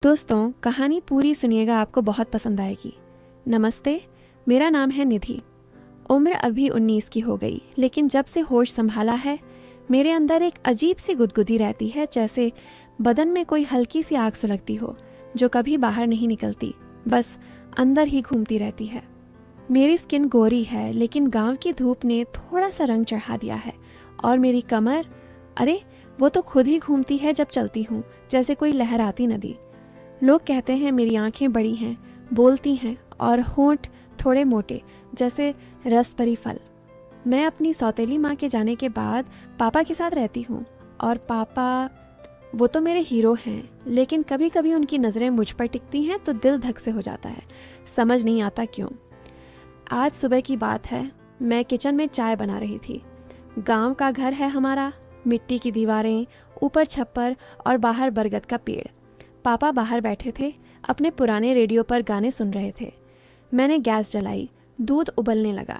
दोस्तों, कहानी पूरी सुनिएगा, आपको बहुत पसंद आएगी। नमस्ते, मेरा नाम है निधि। उम्र अभी 19 की हो गई, लेकिन जब से होश संभाला है मेरे अंदर एक अजीब सी गुदगुदी रहती है, जैसे बदन में कोई हल्की सी आग सुलगती हो जो कभी बाहर नहीं निकलती, बस अंदर ही घूमती रहती है। मेरी स्किन गोरी है, लेकिन गांव की धूप ने थोड़ा सा रंग चढ़ा दिया है। और मेरी कमर, अरे वो तो खुद ही घूमती है जब चलती हूँ, जैसे कोई लहराती नदी। लोग कहते हैं मेरी आंखें बड़ी हैं, बोलती हैं, और होंठ थोड़े मोटे, जैसे रस भरी फल। मैं अपनी सौतेली माँ के जाने के बाद पापा के साथ रहती हूँ, और पापा, वो तो मेरे हीरो हैं, लेकिन कभी कभी उनकी नज़रें मुझ पर टिकती हैं तो दिल धक से हो जाता है। समझ नहीं आता क्यों। आज सुबह की बात है, मैं किचन में चाय बना रही थी। गांव का घर है हमारा, मिट्टी की दीवारें, ऊपर छप्पर और बाहर बरगद का पेड़। पापा बाहर बैठे थे, अपने पुराने रेडियो पर गाने सुन रहे थे। मैंने गैस जलाई, दूध उबलने लगा।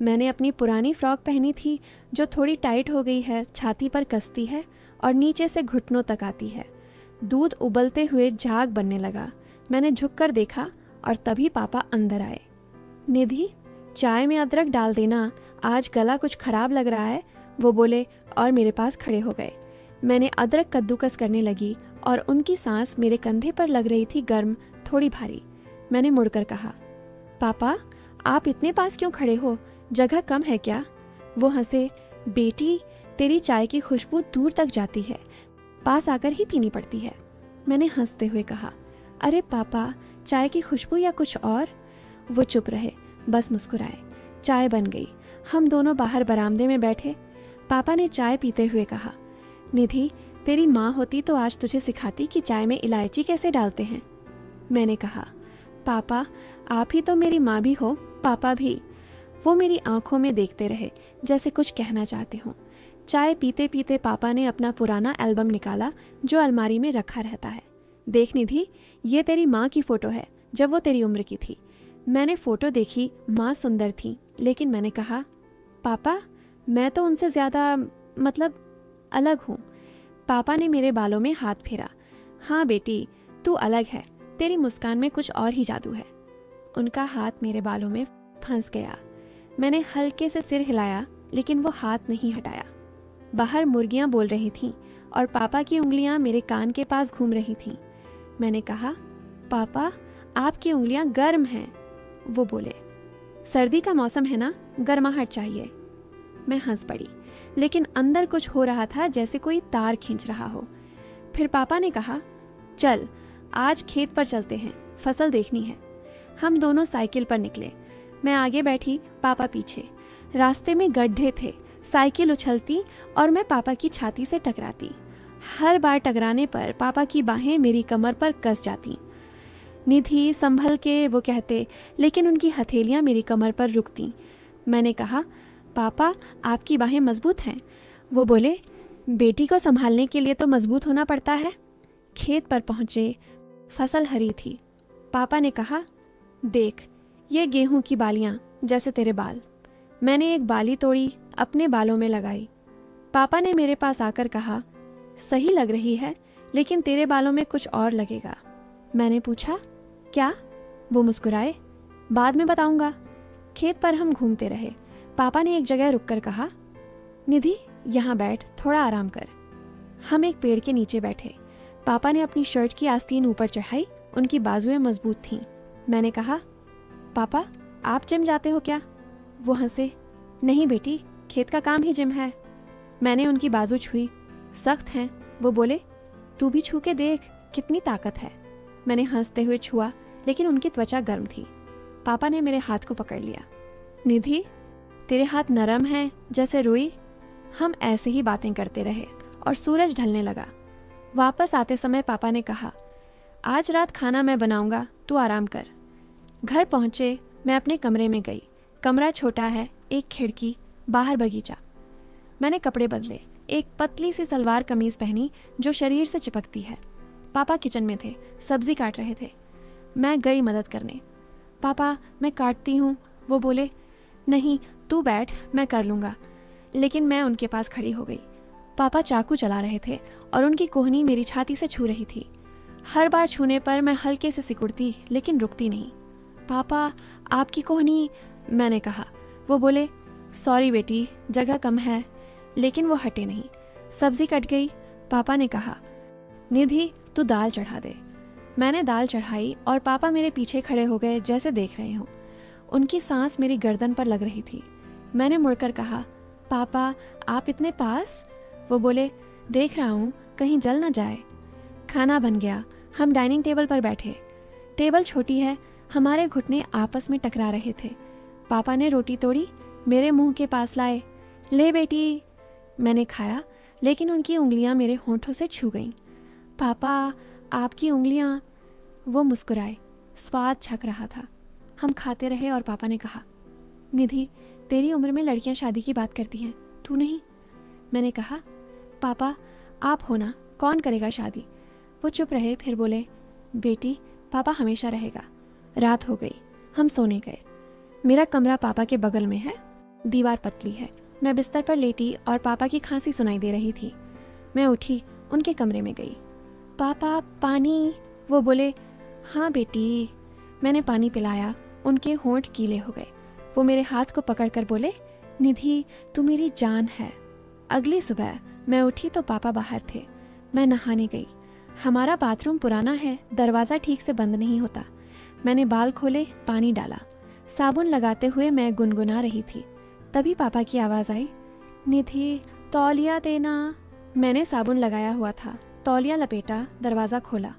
मैंने अपनी पुरानी फ्रॉक पहनी थी जो थोड़ी टाइट हो गई है, छाती पर कसती है और नीचे से घुटनों तक आती है। दूध उबलते हुए झाग बनने लगा। मैंने झुककर देखा और तभी पापा अंदर आए। निधि, चाय में अदरक डाल देना, आज गला कुछ खराब लग रहा है, वो बोले और मेरे पास खड़े हो गए। मैंने अदरक कद्दूकस करने लगी और उनकी सांस मेरे कंधे पर लग रही थी, गर्म, थोड़ी भारी। मैंने मुड़कर कहा, पापा आप इतने पास क्यों खड़े हो, जगह कम है क्या? वो हंसे, बेटी तेरी चाय की खुशबू दूर तक जाती है, पास आकर ही पीनी पड़ती है। मैंने हंसते हुए कहा, अरे पापा, चाय की खुशबू या कुछ और? वो चुप रहे, बस मुस्कुराए। चाय बन गई। हम दोनों बाहर बरामदे में बैठे। पापा ने चाय पीते हुए कहा, निधि तेरी माँ होती तो आज तुझे सिखाती कि चाय में इलायची कैसे डालते हैं। मैंने कहा, पापा आप ही तो मेरी माँ भी हो, पापा भी। वो मेरी आंखों में देखते रहे, जैसे कुछ कहना चाहते हों। चाय पीते पीते पापा ने अपना पुराना एल्बम निकाला जो अलमारी में रखा रहता है। देख निधि, ये तेरी माँ की फ़ोटो है जब वो तेरी उम्र की थी। मैंने फ़ोटो देखी, माँ सुंदर थी, लेकिन मैंने कहा, पापा मैं तो उनसे ज़्यादा, मतलब अलग हूँ। पापा ने मेरे बालों में हाथ फेरा। हाँ बेटी, तू अलग है, तेरी मुस्कान में कुछ और ही जादू है। उनका हाथ मेरे बालों में फंस गया। मैंने हल्के से सिर हिलाया, लेकिन वो हाथ नहीं हटाया। बाहर मुर्गियां बोल रही थीं और पापा की उंगलियां मेरे कान के पास घूम रही थीं। मैंने कहा, पापा आपकी उंगलियां गर्म हैं। वो बोले, सर्दी का मौसम है ना, गर्माहट चाहिए। मैं हंस पड़ी, लेकिन अंदर कुछ हो रहा था, जैसे कोई तार खींच रहा हो। फिर पापा ने कहा, चल आज खेत पर चलते हैं, फसल देखनी है। हम दोनों साइकिल पर निकले। मैं आगे बैठी, पापा पीछे। रास्ते में गड्ढे थे, साइकिल उछलती और मैं पापा की छाती से टकराती। हर बार टकराने पर पापा की बाहें मेरी कमर पर कस जाती। निधि संभल के, वो कहते, लेकिन उनकी हथेलियां मेरी कमर पर रुकती। मैंने कहा, पापा आपकी बाहें मजबूत हैं। वो बोले, बेटी को संभालने के लिए तो मजबूत होना पड़ता है। खेत पर पहुंचे, फसल हरी थी। पापा ने कहा, देख ये गेहूं की बालियां, जैसे तेरे बाल। मैंने एक बाली तोड़ी, अपने बालों में लगाई। पापा ने मेरे पास आकर कहा, सही लग रही है, लेकिन तेरे बालों में कुछ और लगेगा। मैंने पूछा, क्या? वो मुस्कुराए, बाद में बताऊंगा। खेत पर हम घूमते रहे। पापा ने एक जगह रुककर कहा, निधि यहाँ बैठ, थोड़ा आराम कर। हम एक पेड़ के नीचे बैठे। पापा ने अपनी शर्ट की आस्तीन ऊपर चढ़ाई, उनकी बाजुएं मजबूत थीं। मैंने कहा, पापा आप जिम जाते हो क्या? वो हंसे, नहीं बेटी, खेत का काम ही जिम है। मैंने उनकी बाजू छुई, सख्त हैं। वो बोले, तू भी छू के देख, कितनी ताकत है। मैंने हंसते हुए छुआ, लेकिन उनकी त्वचा गर्म थी। पापा ने मेरे हाथ को पकड़ लिया। निधि तेरे हाथ नरम हैं, जैसे रुई। हम ऐसे ही बातें करते रहे और सूरज ढलने लगा। वापस आते समय पापा ने कहा, आज रात खाना मैं बनाऊंगा, तू आराम कर। घर पहुंचे, मैं अपने कमरे में गई। कमरा छोटा है, एक खिड़की, बाहर बगीचा। मैंने कपड़े बदले, एक पतली सी सलवार कमीज पहनी जो शरीर से चिपकती है। पापा किचन में थे, सब्जी काट रहे थे। मैं गई मदद करने। पापा मैं काटती हूँ। वो बोले, नहीं तू बैठ, मैं कर लूँगा। लेकिन मैं उनके पास खड़ी हो गई। पापा चाकू चला रहे थे और उनकी कोहनी मेरी छाती से छू रही थी। हर बार छूने पर मैं हल्के से सिकुड़ती लेकिन रुकती नहीं। पापा आपकी कोहनी, मैंने कहा। वो बोले सॉरी बेटी, जगह कम है। लेकिन वो हटे नहीं। सब्जी कट गई। पापा ने कहा निधि तू दाल चढ़ा दे। मैंने दाल चढ़ाई और पापा मेरे पीछे खड़े हो गए जैसे देख रहे हों। उनकी सांस मेरी गर्दन पर लग रही थी। मैंने मुड़कर कहा पापा आप इतने पास? वो बोले देख रहा हूँ कहीं जल ना जाए। खाना बन गया। हम डाइनिंग टेबल पर बैठे। टेबल छोटी है, हमारे घुटने आपस में टकरा रहे थे। पापा ने रोटी तोड़ी, मेरे मुंह के पास लाए। ले बेटी। मैंने खाया लेकिन उनकी उंगलियां मेरे होंठों से छू गईं। पापा आपकी उंगलियां। वो मुस्कुराए। स्वाद छक रहा था। हम खाते रहे और पापा ने कहा निधि तेरी उम्र में लड़कियां शादी की बात करती हैं, तू नहीं। मैंने कहा पापा आप हो ना, कौन करेगा शादी। वो चुप रहे, फिर बोले बेटी पापा हमेशा रहेगा। रात हो गई। हम सोने गए। मेरा कमरा पापा के बगल में है। दीवार पतली है। मैं बिस्तर पर लेटी और पापा की खांसी सुनाई दे रही थी। मैं उठी, उनके कमरे में गई। पापा पानी। वो बोले हाँ बेटी। मैंने पानी पिलाया। उनके होंठ गीले हो गए। वो मेरे हाथ को पकड़कर बोले निधि तू मेरी जान है। अगली सुबह मैं उठी तो पापा बाहर थे। मैं नहाने गई। हमारा बाथरूम पुराना है, दरवाज़ा ठीक से बंद नहीं होता। मैंने बाल खोले, पानी डाला। साबुन लगाते हुए मैं गुनगुना रही थी। तभी पापा की आवाज़ आई निधि तौलिया देना। मैंने साबुन लगाया हुआ था, तौलिया लपेटा, दरवाज़ा खोला।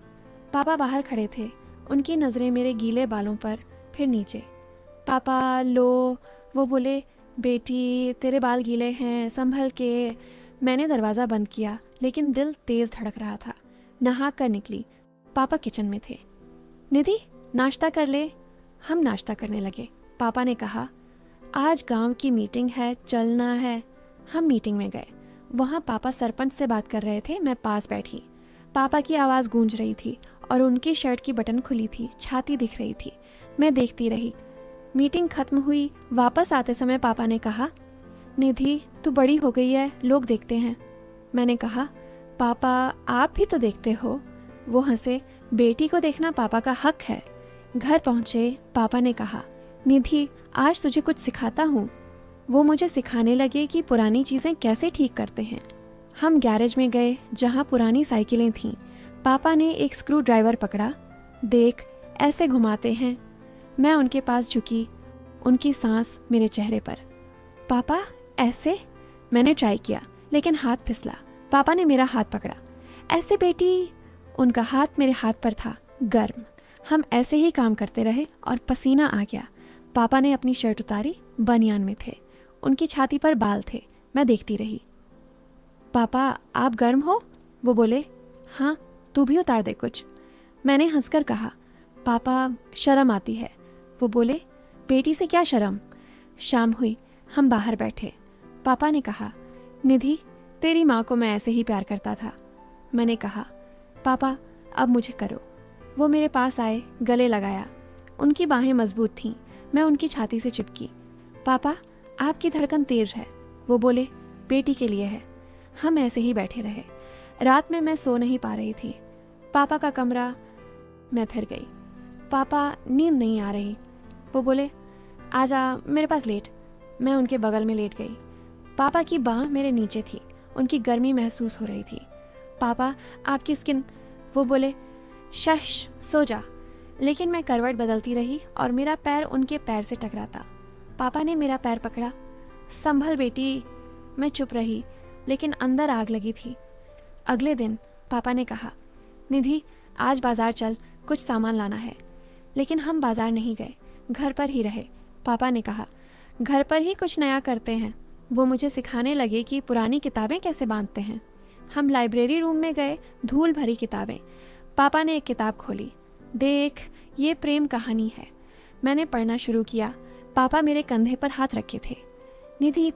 पापा बाहर खड़े थे। उनकी नज़रें मेरे गीले बालों पर, फिर नीचे। पापा लो। वो बोले बेटी तेरे बाल गीले हैं, संभल के। मैंने दरवाज़ा बंद किया लेकिन दिल तेज़ धड़क रहा था। नहा कर निकली। पापा किचन में थे। निधि नाश्ता कर ले। हम नाश्ता करने लगे। पापा ने कहा आज गांव की मीटिंग है, चलना है। हम मीटिंग में गए। वहाँ पापा सरपंच से बात कर रहे थे। मैं पास बैठी। पापा की आवाज़ गूंज रही थी और उनकी शर्ट की बटन खुली थी, छाती दिख रही थी। मैं देखती रही। मीटिंग खत्म हुई। वापस आते समय पापा ने कहा निधि तू बड़ी हो गई है, लोग देखते हैं। मैंने कहा पापा आप भी तो देखते हो। वो हंसे। बेटी को देखना पापा का हक है। घर पहुंचे। पापा ने कहा निधि आज तुझे कुछ सिखाता हूँ। वो मुझे सिखाने लगे कि पुरानी चीज़ें कैसे ठीक करते हैं। हम गैरेज में गए जहाँ पुरानी साइकिलें थीं। पापा ने एक स्क्रू ड्राइवर पकड़ा। देख ऐसे घुमाते हैं। मैं उनके पास झुकी। उनकी सांस मेरे चेहरे पर। पापा ऐसे। मैंने ट्राई किया लेकिन हाथ फिसला। पापा ने मेरा हाथ पकड़ा। ऐसे बेटी। उनका हाथ मेरे हाथ पर था, गर्म। हम ऐसे ही काम करते रहे और पसीना आ गया। पापा ने अपनी शर्ट उतारी। बनियान में थे। उनकी छाती पर बाल थे। मैं देखती रही। पापा आप गर्म हो? वो बोले हाँ, तू भी उतार दे कुछ। मैंने हंसकर कहा पापा शर्म आती है। वो बोले बेटी से क्या शर्म। शाम हुई। हम बाहर बैठे। पापा ने कहा निधि तेरी माँ को मैं ऐसे ही प्यार करता था। मैंने कहा पापा अब मुझे करो। वो मेरे पास आए, गले लगाया। उनकी बाहें मजबूत थीं। मैं उनकी छाती से चिपकी। पापा आपकी धड़कन तेज है। वो बोले बेटी के लिए है। हम ऐसे ही बैठे रहे। रात में मैं सो नहीं पा रही थी। पापा का कमरा। मैं फिर गई। पापा नींद नहीं आ रही। वो बोले आजा मेरे पास लेट। मैं उनके बगल में लेट गई। पापा की बाह मेरे नीचे थी। उनकी गर्मी महसूस हो रही थी। पापा आपकी स्किन। वो बोले शश सो जा। लेकिन मैं करवट बदलती रही और मेरा पैर उनके पैर से टकराता। पापा ने मेरा पैर पकड़ा। संभल बेटी। मैं चुप रही लेकिन अंदर आग लगी थी। अगले दिन पापा ने कहा निधि आज बाजार चल, कुछ सामान लाना है। लेकिन हम बाजार नहीं गए, घर पर ही रहे। पापा ने कहा घर पर ही कुछ नया करते हैं। वो मुझे सिखाने लगे कि पुरानी किताबें कैसे बांधते हैं। हम लाइब्रेरी रूम में गए। धूल भरी किताबें। पापा ने एक किताब खोली। देख ये प्रेम कहानी है। मैंने पढ़ना शुरू किया। पापा मेरे कंधे पर हाथ रखे थे। निधि